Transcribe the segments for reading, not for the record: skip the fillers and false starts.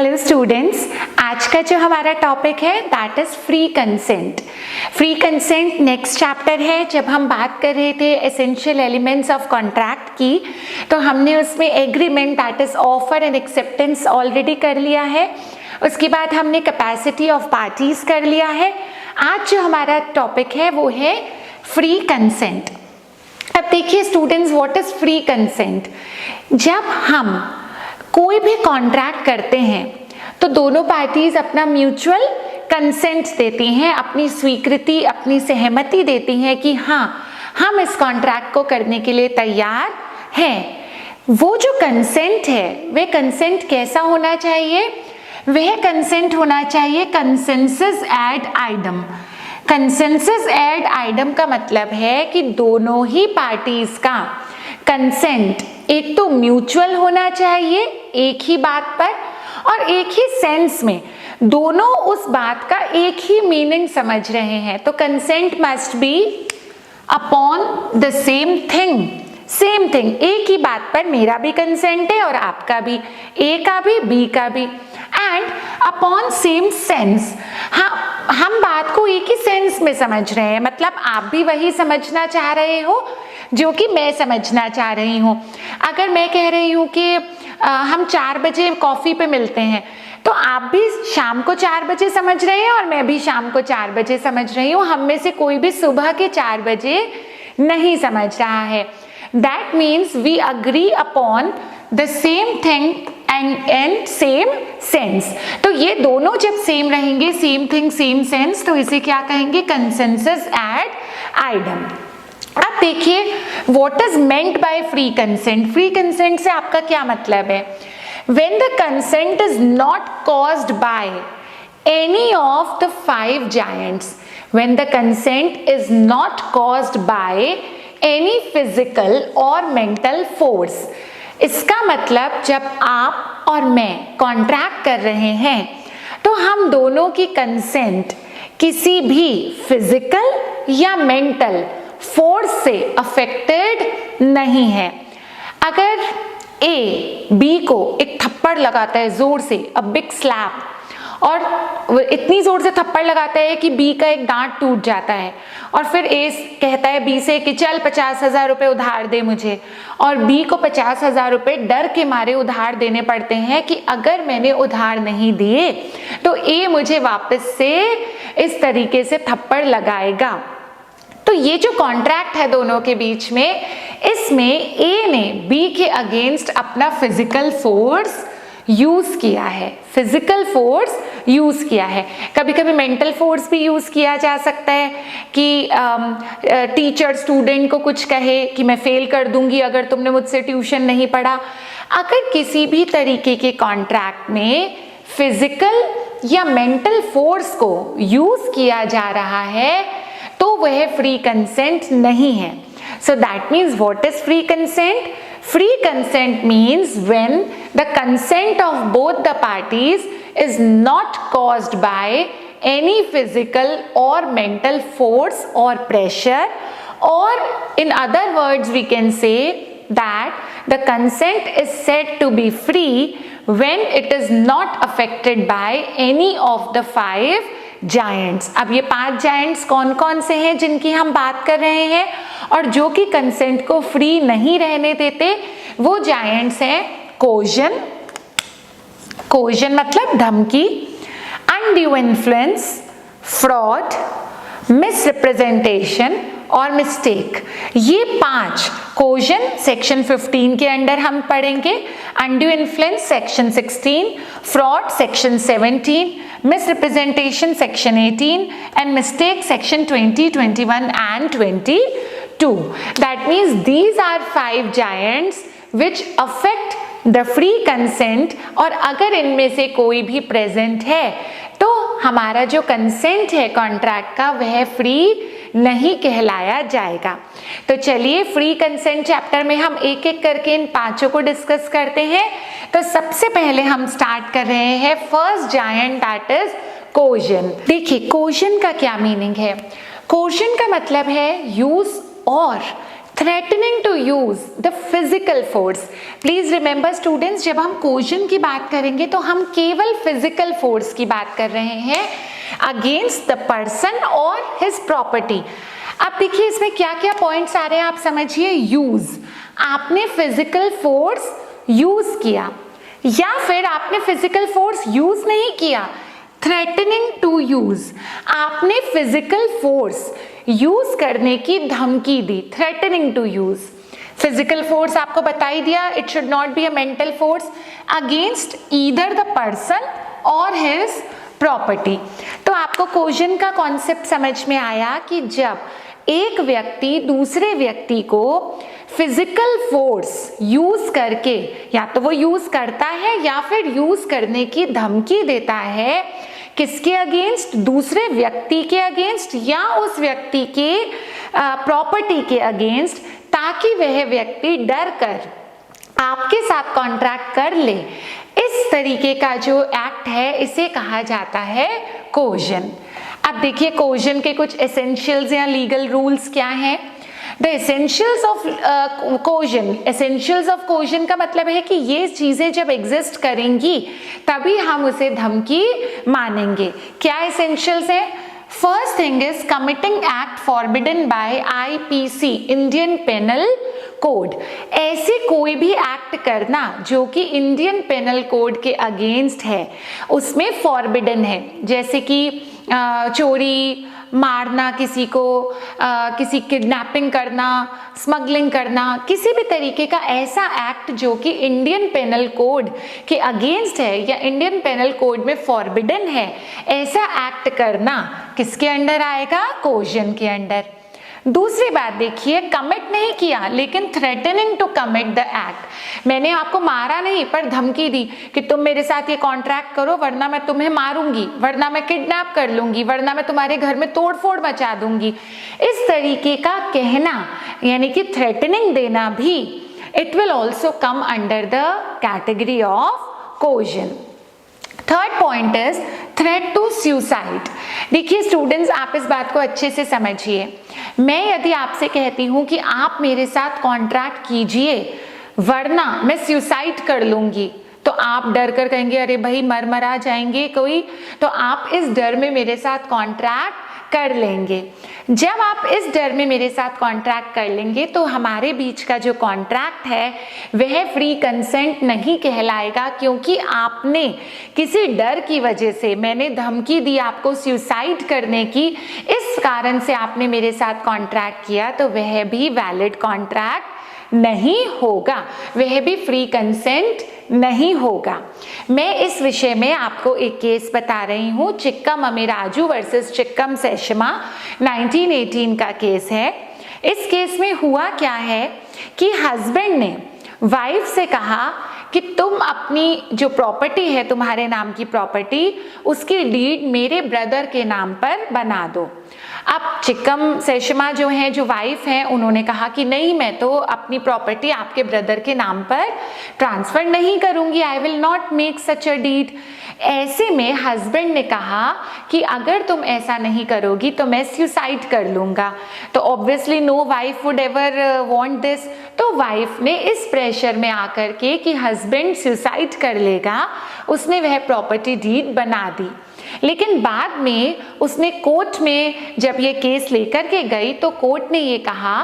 Hello students, आज का जो हमारा टॉपिक है that is free consent. Free consent next chapter है। जब हम बात कर रहे थे एसेंशियल एलिमेंट्स ऑफ कॉन्ट्रैक्ट की, तो हमने उसमें agreement that is offer and acceptance already कर लिया है। उसके बाद हमने कैपेसिटी ऑफ पार्टीज कर लिया है। आज जो हमारा टॉपिक है वो है फ्री कंसेंट। अब देखिए students, what is free consent. जब हम कोई भी कॉन्ट्रैक्ट करते हैं तो दोनों पार्टीज अपना म्यूचुअल कंसेंट देती हैं, अपनी स्वीकृति, अपनी सहमति देती हैं कि हाँ, हम इस कॉन्ट्रैक्ट को करने के लिए तैयार हैं। वो जो कंसेंट है वह कंसेंट कैसा होना चाहिए? वह कंसेंट होना चाहिए consensus ad idem. Consensus ad idem का मतलब है कि दोनों ही पार्टीज का कंसेंट एक तो म्यूचुअल होना चाहिए एक ही बात पर, और एक ही सेंस में दोनों उस बात का एक ही मीनिंग समझ रहे हैं। तो consent must be upon the same thing. Same thing, एक ही बात पर मेरा भी कंसेंट है और आपका भी, ए का भी बी का भी, एंड अपॉन सेम सेंस। हाँ, हम बात को एक ही सेंस में समझ रहे हैं, मतलब आप भी वही समझना चाह रहे हो जो कि मैं समझना चाह रही हूँ। अगर मैं कह रही हूँ कि हम 4 बजे कॉफ़ी पे मिलते हैं, तो आप भी शाम को 4 बजे समझ रहे हैं और मैं भी शाम को 4 बजे समझ रही हूँ। हम में से कोई भी सुबह के 4 बजे नहीं समझ रहा है। That means we agree upon the same thing and same sense। तो ये दोनों जब सेम रहेंगे, सेम थिंग सेम सेंस, तो इसे क्या कहेंगे? Consensus ad idem. अब देखिए what is meant by free consent। Free consent से आपका क्या मतलब है? When the consent is not caused by any of the 5 giants, when the consent is not caused by any physical or mental force। इसका मतलब जब आप और मैं कॉन्ट्रैक्ट कर रहे हैं तो हम दोनों की कंसेंट किसी भी फिजिकल या मेंटल फोर्स से अफेक्टेड नहीं है। अगर ए बी को एक थप्पड़ लगाता है जोर से, अ बिग स्लैप, और इतनी जोर से थप्पड़ लगाता है कि बी का एक दांत टूट जाता है, और फिर ए कहता है बी से कि चल 50,000 रुपये उधार दे मुझे, और बी को 50,000 रुपये डर के मारे उधार देने पड़ते हैं कि अगर मैंने उधार नहीं दिए तो ए मुझे वापस से इस तरीके से थप्पड़ लगाएगा। तो ये जो कॉन्ट्रैक्ट है दोनों के बीच में, इसमें ए ने बी के अगेंस्ट अपना फिजिकल फोर्स यूज किया है। फिजिकल फोर्स यूज किया है। कभी कभी मेंटल फोर्स भी यूज किया जा सकता है कि टीचर स्टूडेंट को कुछ कहे कि मैं फेल कर दूंगी अगर तुमने मुझसे ट्यूशन नहीं पढ़ा। अगर किसी भी तरीके के कॉन्ट्रैक्ट में फिजिकल या मेंटल फोर्स को यूज किया जा रहा है तो वह फ्री कंसेंट नहीं है। So that means what is free consent? Free consent means when the consent of both the parties is not caused by any physical or mental force or pressure, or in other words we can say that the consent is said to be free when it is not affected by any of the 5 giants. अब ये 5 giants कौन कौन से हैं जिनकी हम बात कर रहे हैं और जो कि कंसेंट को फ्री नहीं रहने देते? वो जायंट्स हैं कोजन, कोजन मतलब धमकी, अनड्यू इन्फ्लुएंस, फ्रॉड, मिसरिप्रेजेंटेशन और मिस्टेक। ये 5 कोजन सेक्शन 15 के अंडर हम पढ़ेंगे, undue influence section 16, fraud section 17, misrepresentation section 18 and mistake section 20, 21 and 22। That means these are 5 giants which affect the free consent, और अगर इनमें से कोई भी प्रेजेंट है तो हमारा जो कंसेंट है कॉन्ट्रैक्ट का वह फ्री नहीं कहलाया जाएगा। तो चलिए फ्री कंसेंट चैप्टर में हम एक एक करके इन 5 को डिस्कस करते हैं। तो सबसे पहले हम स्टार्ट कर रहे हैं first giant that is cogen. देखिए कोजन का क्या मीनिंग है? कोजन का मतलब है यूज और threatening to use the physical force. Please remember students, जब हम कोजन की बात करेंगे तो हम केवल physical force की बात कर रहे हैं against the person or his property. अब देखिए इसमें क्या क्या पॉइंट्स आ रहे हैं आप समझिए. यूज, आपने फिजिकल फोर्स यूज किया, या फिर आपने फिजिकल फोर्स यूज नहीं किया. थ्रेटनिंग टू यूज, आपने फिजिकल फोर्स यूज करने की धमकी दी. Threatening to use physical force आपको बता ही दिया, it should not be a mental force against either the person और हिज प्रॉपर्टी. तो आपको कोजन का कॉन्सेप्ट समझ में आया कि जब एक व्यक्ति दूसरे व्यक्ति को फिजिकल फोर्स यूज करके, या तो वो यूज करता है या फिर यूज करने की धमकी देता है, किसके अगेंस्ट, दूसरे व्यक्ति के अगेंस्ट या उस व्यक्ति के प्रॉपर्टी के अगेंस्ट, ताकि वह व्यक्ति डर कर आपके साथ कॉन्ट्रैक्ट कर ले. इस तरीके का जो एक्ट है इसे कहा जाता है कोजन. अब देखिए कोजन के कुछ एसेंशियल्स या लीगल रूल्स क्या हैं. The essentials of cogen, essentials of cogen का मतलब है कि ये चीजें जब एग्जिस्ट करेंगी तभी हम उसे धमकी मानेंगे. क्या एसेंशियल्स हैं? First thing is committing act forbidden by IPC, Indian penal code. ऐसे कोई भी एक्ट करना जो कि इंडियन पेनल कोड के अगेंस्ट है उसमें फॉरबिडन है. जैसे कि चोरी, मारना किसी को, किसी किडनैपिंग करना, स्मगलिंग करना, किसी भी तरीके का ऐसा एक्ट जो कि इंडियन पेनल कोड के अगेंस्ट है या इंडियन पेनल कोड में फॉरबिडन है, ऐसा एक्ट करना किसके अंडर आएगा? कोजन के अंडर. दूसरी बात देखिए, कमिट नहीं किया लेकिन threatening to commit the act. मैंने आपको मारा नहीं पर धमकी दी कि तुम मेरे साथ ये कॉन्ट्रैक्ट करो वरना मैं तुम्हें मारूंगी, वरना मैं किडनैप कर लूंगी, वरना मैं तुम्हारे घर में तोड़फोड़ मचा दूंगी. इस तरीके का कहना यानी कि थ्रेटनिंग देना भी, it will also come under the category of coercion. Third point is threat to suicide. देखिए स्टूडेंट्स, आप इस बात को अच्छे से समझिए. मैं यदि आपसे कहती हूं कि आप मेरे साथ कॉन्ट्रैक्ट कीजिए वरना मैं सुसाइड कर लूंगी, तो आप डर कर कहेंगे अरे भाई मरा जाएंगे कोई, तो आप इस डर में मेरे साथ कॉन्ट्रैक्ट कर लेंगे. जब आप इस डर में मेरे साथ कॉन्ट्रैक्ट कर लेंगे तो हमारे बीच का जो कॉन्ट्रैक्ट है वह फ्री कंसेंट नहीं कहलाएगा, क्योंकि आपने किसी डर की वजह से, मैंने धमकी दी आपको सुसाइड करने की, इस कारण से आपने मेरे साथ कॉन्ट्रैक्ट किया, तो वह भी वैलिड कॉन्ट्रैक्ट नहीं होगा, वह भी फ्री कंसेंट नहीं होगा. मैं इस विषय में आपको एक केस बता रही हूँ. चिक्कम अमीराजू वर्सेस चिक्कम सेशमा 1918 का केस है. इस केस में हुआ क्या है कि हस्बैंड ने वाइफ से कहा कि तुम अपनी जो प्रॉपर्टी है, तुम्हारे नाम की प्रॉपर्टी, उसकी डीड मेरे ब्रदर के नाम पर बना दो. अब चिक्कम सेशमा जो है, जो वाइफ है, उन्होंने कहा कि नहीं, मैं तो अपनी प्रॉपर्टी आपके ब्रदर के नाम पर ट्रांसफर नहीं करूंगी, I will not make such a deed. ऐसे में हस्बैंड ने कहा कि अगर तुम ऐसा नहीं करोगी तो मैं सुसाइड कर लूंगा. तो obviously no wife would ever want this. तो वाइफ ने इस प्रेशर में आकर के कि हस्बैंड सुसाइड कर लेगा, उसने वह प्रॉपर्टी डीड बना दी. लेकिन बाद में उसने कोर्ट में जब ये केस लेकर के गई तो कोर्ट ने ये कहा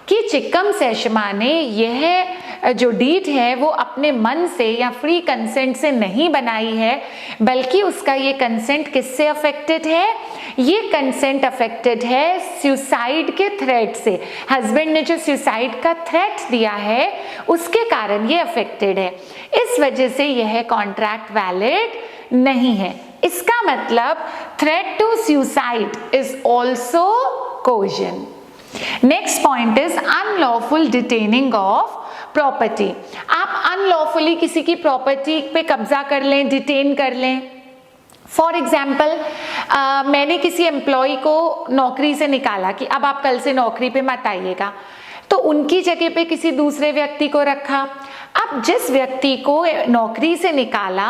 कि चिक्कम सेशमा ने यह जो डीड है वो अपने मन से या फ्री कंसेंट से नहीं बनाई है, बल्कि उसका ये कंसेंट किससे अफेक्टेड है? ये कंसेंट अफेक्टेड है सुसाइड के थ्रेट से. हस्बैंड ने जो सुसाइड का थ्रेट दिया है उसके कारण ये अफेक्टेड है. इस वजह से यह कॉन्ट्रैक्ट वैलिड नहीं है. इसका मतलब threat to suicide is also coercion. Next point is unlawful detaining of property. आप अनलॉफुली किसी की प्रॉपर्टी पे कब्जा कर लें, डिटेन कर लें. फॉर एग्जाम्पल, मैंने किसी एम्प्लॉय को नौकरी से निकाला कि अब आप कल से नौकरी पे मत आइएगा. तो उनकी जगह पे किसी दूसरे व्यक्ति को रखा। अब जिस व्यक्ति को नौकरी से निकाला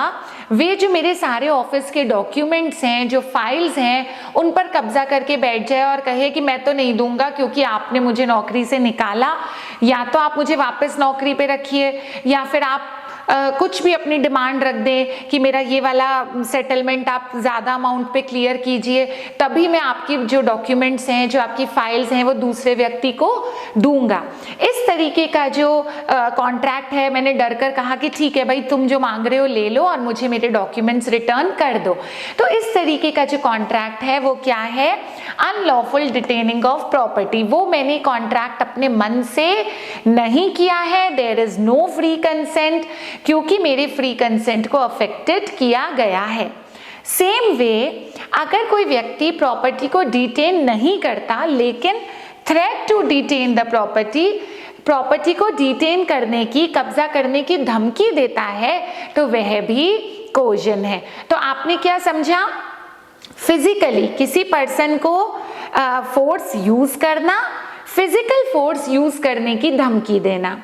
वे जो मेरे सारे ऑफिस के डॉक्यूमेंट्स हैं, जो फाइल्स हैं, उन पर कब्जा करके बैठ जाए और कहे कि मैं तो नहीं दूंगा क्योंकि आपने मुझे नौकरी से निकाला, या तो आप मुझे वापस नौकरी पे रखिए या फिर आप कुछ भी अपनी डिमांड रख दें कि मेरा ये वाला सेटलमेंट आप ज़्यादा अमाउंट पे क्लियर कीजिए, तभी मैं आपकी जो डॉक्यूमेंट्स हैं, जो आपकी फाइल्स हैं, वो दूसरे व्यक्ति को दूंगा। इस तरीके का जो कॉन्ट्रैक्ट है, मैंने डर कर कहा कि ठीक है भाई, तुम जो मांग रहे हो ले लो और मुझे मेरे डॉक्यूमेंट्स रिटर्न कर दो। तो इस तरीके का जो कॉन्ट्रैक्ट है वो क्या है? Unlawful detaining of property. वो मैंने कॉन्ट्रैक्ट अपने मन से नहीं किया है, there is no free consent, क्योंकि मेरे फ्री कंसेंट को अफेक्टेड किया गया है। सेम वे, अगर कोई व्यक्ति प्रॉपर्टी को डिटेन नहीं करता लेकिन threat to detain the property को डिटेन करने की, कब्जा करने की धमकी देता है, तो वह भी कोजन है। तो आपने क्या समझा? फिजिकली किसी पर्सन को फोर्स यूज करना, फिजिकल फोर्स यूज करने की धमकी देना।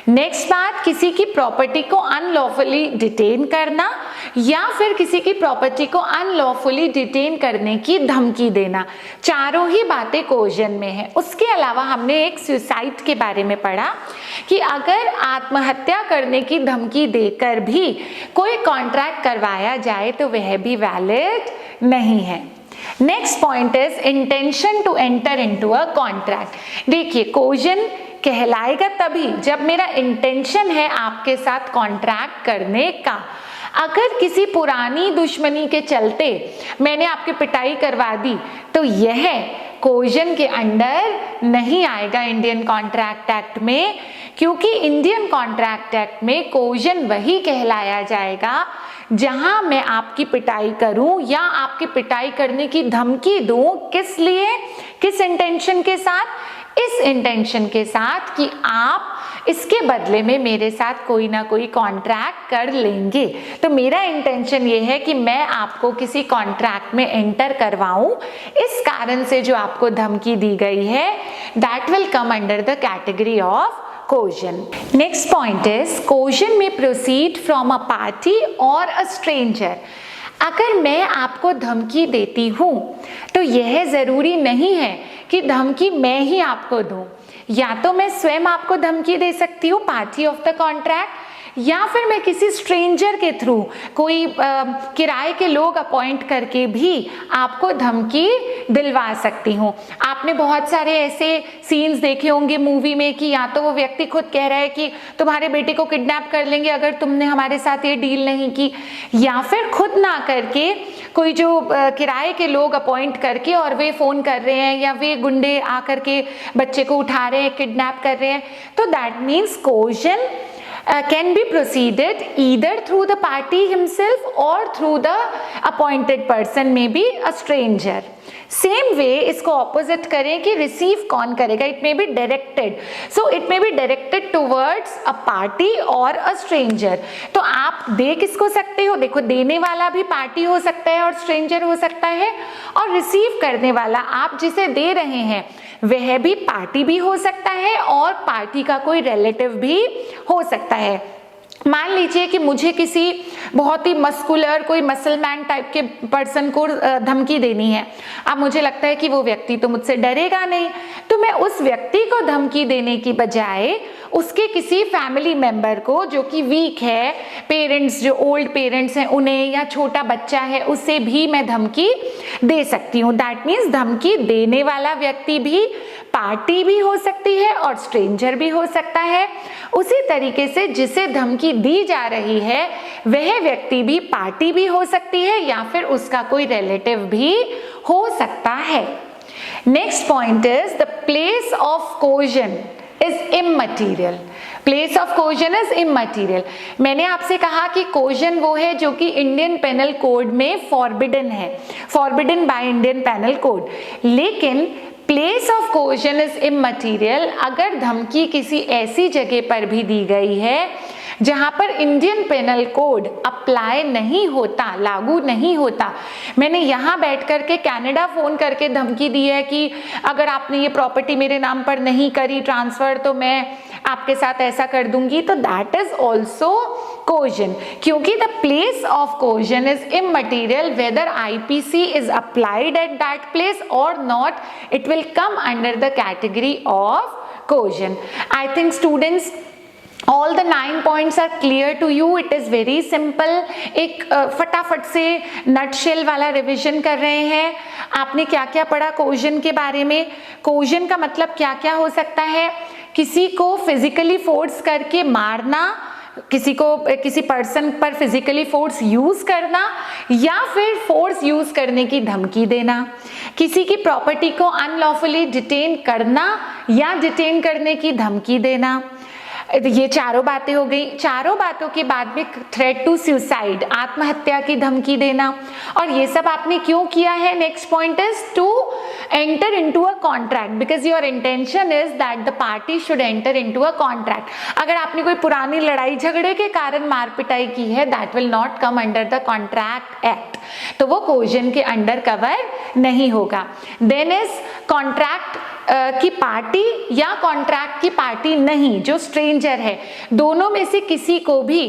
नेक्स्ट बात, किसी की प्रॉपर्टी को अनलॉफुली डिटेन करना या फिर किसी की प्रॉपर्टी को अनलॉफुली डिटेन करने की धमकी देना। चारों ही बातें कोजन में है। उसके अलावा हमने एक सुसाइड के बारे में पढ़ा कि अगर आत्महत्या करने की धमकी देकर भी कोई कॉन्ट्रैक्ट करवाया जाए तो वह भी वैलिड नहीं है। Next point is intention to enter into a contract. देखिए, कोजन कहलाएगा तभी जब मेरा इंटेंशन है आपके साथ कॉन्ट्रैक्ट करने का। अगर किसी पुरानी दुश्मनी के चलते मैंने आपकी पिटाई करवा दी तो यह कोजन के अंडर नहीं आएगा इंडियन कॉन्ट्रैक्ट एक्ट में, क्योंकि इंडियन कॉन्ट्रैक्ट एक्ट में कोजन वही कहलाया जाएगा जहां मैं आपकी पिटाई करूं या आपकी पिटाई करने की धमकी दूं। किस लिए? किस इंटेंशन के साथ? इस इंटेंशन के साथ कि आप इसके बदले में मेरे साथ कोई ना कोई कॉन्ट्रैक्ट कर लेंगे। तो मेरा इंटेंशन ये है कि मैं आपको किसी कॉन्ट्रैक्ट में एंटर करवाऊं, इस कारण से जो आपको धमकी दी गई है that will come under the category of cogen. Next point is cogen में प्रोसीड फ्रॉम अ पार्टी और अ स्ट्रेंजर। अगर मैं आपको धमकी देती हूं तो यह जरूरी नहीं है कि धमकी मैं ही आपको दूं, या तो मैं स्वयं आपको धमकी दे सकती हूँ, पार्टी ऑफ द कॉन्ट्रैक्ट, या फिर मैं किसी स्ट्रेंजर के थ्रू कोई किराए के लोग अपॉइंट करके भी आपको धमकी दिलवा सकती हूँ। आपने बहुत सारे ऐसे सीन्स देखे होंगे मूवी में कि या तो वो व्यक्ति खुद कह रहा है कि तुम्हारे बेटे को किडनैप कर लेंगे अगर तुमने हमारे साथ ये डील नहीं की, या फिर खुद ना करके कोई जो किराए के लोग अपॉइंट करके और वे फोन कर रहे हैं या वे गुंडे आकर के बच्चे को उठा रहे हैं, किडनैप कर रहे हैं। तो that means cogen can be proceeded either through the party himself or through the appointed person, may be a stranger. Same way इसको ऑपोजिट करें कि रिसीव कौन करेगा, it may be directed, so it may be directed towards a party और a stranger. तो आप दे किसको सकते हो? देखो, देने वाला भी पार्टी हो सकता है और स्ट्रेंजर हो सकता है, और रिसीव करने वाला आप जिसे दे रहे हैं वह भी पार्टी भी हो सकता है और पार्टी का कोई रिलेटिव भी हो सकता है। मान लीजिए कि मुझे किसी बहुत ही मस्कुलर कोई मसलमैन टाइप के पर्सन को धमकी देनी है। अब मुझे लगता है कि वो व्यक्ति तो मुझसे डरेगा नहीं, तो मैं उस व्यक्ति को धमकी देने की बजाय उसके किसी फैमिली मेंबर को जो कि वीक है, पेरेंट्स जो ओल्ड पेरेंट्स हैं उन्हें, या छोटा बच्चा है उसे भी मैं धमकी दे सकती हूँ। दैट मीन्स धमकी देने वाला व्यक्ति भी पार्टी भी हो सकती है और स्ट्रेंजर भी हो सकता है। उसी तरीके से जिसे धमकी दी जा रही है वह व्यक्ति भी पार्टी भी हो सकती है या फिर उसका कोई रिलेटिव भी हो सकता है। Next point is the place of coercion is immaterial. Place of coercion is immaterial. मैंने आपसे कहा कि कोजन वो है जो कि इंडियन पेनल कोड में फॉरबिडन है, forbidden by Indian penal code, लेकिन place of coercion is immaterial, अगर धमकी किसी ऐसी जगह पर भी दी गई है जहां पर इंडियन पेनल कोड अप्लाई नहीं होता, लागू नहीं होता। मैंने यहाँ बैठ करके कनाडा फोन करके धमकी दी है कि अगर आपने ये प्रॉपर्टी मेरे नाम पर नहीं करी ट्रांसफर तो मैं आपके साथ ऐसा कर दूंगी, तो दैट इज ऑल्सो कोर्जन, क्योंकि the place of coercion is immaterial whether IPC is applied at that place और not, it will come under the category of coercion. I think students all the 9 points are clear to you. It is very simple. एक फटाफट से nutshell वाला revision कर रहे हैं। आपने क्या क्या पढ़ा कोर्जन के बारे में? कोर्जन का मतलब क्या क्या हो सकता है? किसी को फिजिकली फोर्स करके मारना, किसी पर्सन पर फिजिकली फोर्स यूज करना या फिर फोर्स यूज करने की धमकी देना, किसी की प्रॉपर्टी को अनलॉफुली डिटेन करना या डिटेन करने की धमकी देना। ये चारों बातें हो गई। चारों बातों के बाद में थ्रेट टू सुसाइड, आत्महत्या की धमकी देना, और ये सब आपने क्यों किया है? Next point is to enter into a contract because your intention is that the party should enter into a contract. अगर आपने कोई पुरानी लड़ाई झगड़े के कारण मार पिटाई की है, that will not come under the contract act, तो वो कोर्जन के अंडर कवर नहीं होगा। देन इज कॉन्ट्रैक्ट की पार्टी या कॉन्ट्रैक्ट की पार्टी नहीं, जो स्ट्रेंजर है, दोनों में से किसी को भी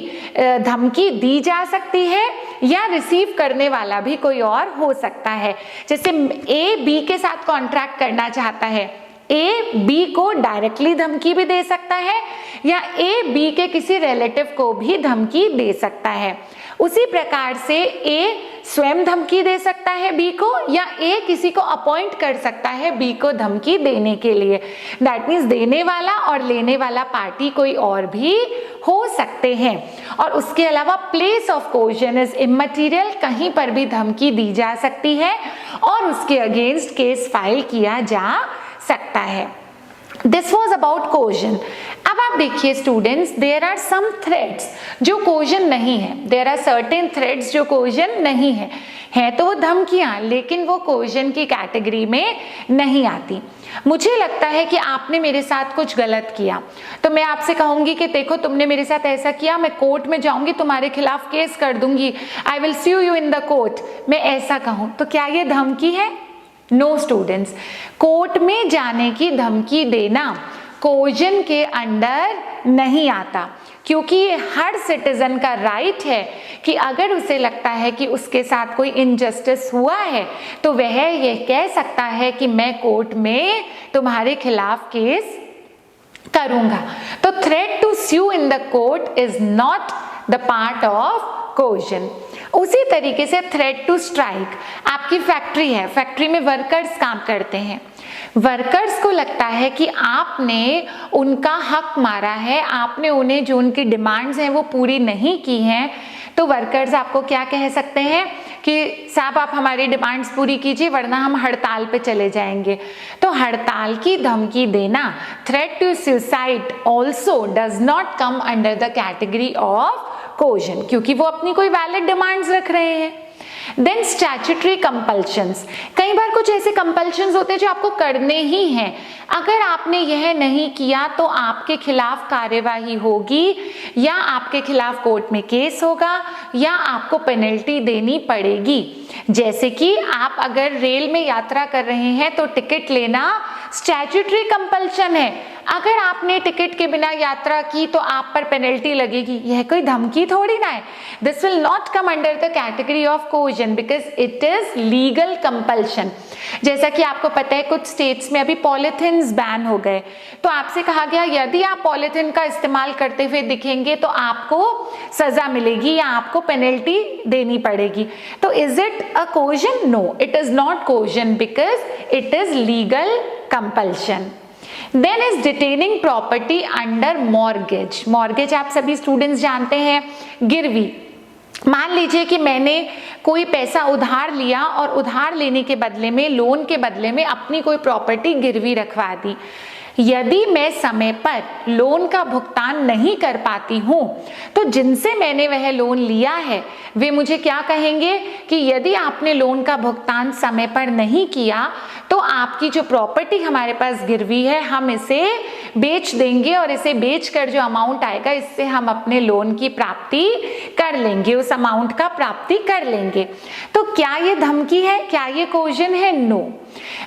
धमकी दी जा सकती है या रिसीव करने वाला भी कोई और हो सकता है। जैसे ए बी के साथ कॉन्ट्रैक्ट करना चाहता है, ए बी को डायरेक्टली धमकी भी दे सकता है या ए बी के किसी रिलेटिव को भी धमकी दे सकता है। उसी प्रकार से ए स्वयं धमकी दे सकता है बी को या ए किसी को अपॉइंट कर सकता है बी को धमकी देने के लिए। दैट मीन्स देने वाला और लेने वाला पार्टी कोई और भी हो सकते हैं। और उसके अलावा place of coercion is immaterial, कहीं पर भी धमकी दी जा सकती है और उसके अगेंस्ट केस फाइल किया जा सकता है। This was about coercion. अब आप देखिए students, there are some threats जो कोर्जन नहीं है। देयर आर सर्टेन थ्रेड्स जो कोर्जन नहीं है तो वो धमकियां, लेकिन वो कोर्जन की कैटेगरी में नहीं आती। मुझे लगता है कि आपने मेरे साथ कुछ गलत किया तो मैं आपसे कहूंगी कि देखो तुमने मेरे साथ ऐसा किया, मैं कोर्ट में जाऊंगी, तुम्हारे खिलाफ केस कर दूंगी, I will sue you in the court। मैं ऐसा कहूं तो क्या ये धमकी है? नो स्टूडेंट्स, कोर्ट में जाने की धमकी देना कोर्जन के अंडर नहीं आता, क्योंकि ये हर सिटीजन का राइट है कि अगर उसे लगता है कि उसके साथ कोई इनजस्टिस हुआ है तो वह ये कह सकता है कि मैं कोर्ट में तुम्हारे खिलाफ केस करूंगा। तो threat to sue in the court is not the part of coercion. उसी तरीके से थ्रेट टू स्ट्राइक, आपकी फैक्ट्री है, फैक्ट्री में वर्कर्स काम करते हैं, वर्कर्स को लगता है कि आपने उनका हक मारा है, आपने उन्हें जो उनकी डिमांड्स हैं वो पूरी नहीं की हैं, तो वर्कर्स आपको क्या कह सकते हैं कि साहब आप हमारी डिमांड्स पूरी कीजिए वरना हम हड़ताल पे चले जाएंगे। तो हड़ताल की धमकी देना, threat to suicide also does not come under the category of coercion, क्योंकि वो अपनी कोई वैलिड डिमांड्स रख रहे हैं। देन स्टैट्यूटरी कंपल्शंस, कई बार कुछ ऐसे कंपल्शंस होते हैं जो आपको करने ही हैं, अगर आपने यह नहीं किया तो आपके खिलाफ कार्यवाही होगी या आपके खिलाफ कोर्ट में केस होगा या आपको पेनल्टी देनी पड़ेगी। जैसे कि आप अगर रेल में यात्रा कर रहे हैं तो टिकट लेना स्टैट्यूटरी कंपल्शन है, अगर आपने टिकट के बिना यात्रा की तो आप पर पेनल्टी लगेगी, यह कोई धमकी थोड़ी ना है। This will not come under the category of coercion because it is legal compulsion. जैसा कि आपको पता है कुछ स्टेट्स में अभी पॉलीथिन्स बैन हो गए, तो आपसे कहा गया यदि आप पॉलीथिन का इस्तेमाल करते हुए दिखेंगे तो आपको सजा मिलेगी या आपको पेनल्टी देनी पड़ेगी। तो is it a coercion? No, it is not coercion because it is legal compulsion. Then is detaining property under mortgage. Mortgage आप सभी स्टूडेंट्स जानते हैं, गिरवी। मान लीजिए कि मैंने कोई पैसा उधार लिया और उधार लेने के बदले में, लोन के बदले में अपनी कोई प्रॉपर्टी गिरवी रखवा दी। यदि मैं समय पर लोन का भुगतान नहीं कर पाती हूँ तो जिनसे मैंने वह लोन लिया है वे मुझे क्या कहेंगे कि यदि आपने लोन का भुगतान समय पर नहीं किया तो आपकी जो प्रॉपर्टी हमारे पास गिरवी है हम इसे बेच देंगे और इसे बेचकर जो अमाउंट आएगा इससे हम अपने लोन की प्राप्ति कर लेंगे, उस अमाउंट का प्राप्ति कर लेंगे। तो क्या ये धमकी है, क्या ये कोजन है? No,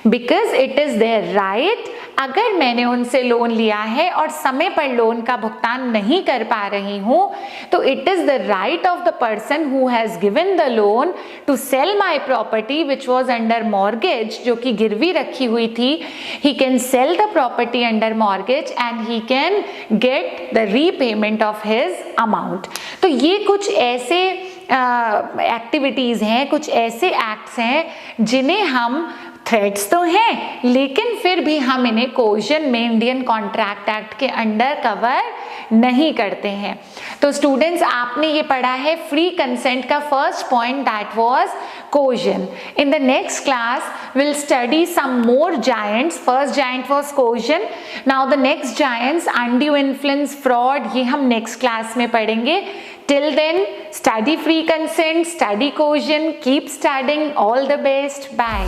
because it is their right. अगर मैंने उनसे लोन लिया है और समय पर लोन का भुगतान नहीं कर पा रही हूँ तो it is the right of the person who has given the loan to sell my property which was under mortgage, जो कि गिरवी रखी हुई थी। He can sell the property under mortgage and he can get the repayment of his amount. तो ये कुछ ऐसे एक्टिविटीज हैं, कुछ ऐसे एक्ट्स हैं जिन्हें हम थ्रेट्स तो हैं लेकिन फिर भी हम इन्हें कोजन में इंडियन कॉन्ट्रैक्ट एक्ट के अंडर कवर नहीं करते हैं। तो स्टूडेंट्स, आपने ये पढ़ा है फ्री कंसेंट का first point, that was coercion. In the next class will study some more giants. First giant was coercion, now the next giants undue influence, fraud, ये हम नेक्स्ट क्लास में पढ़ेंगे। Till then, study free consent, study cohesion, keep studying. All the best. Bye.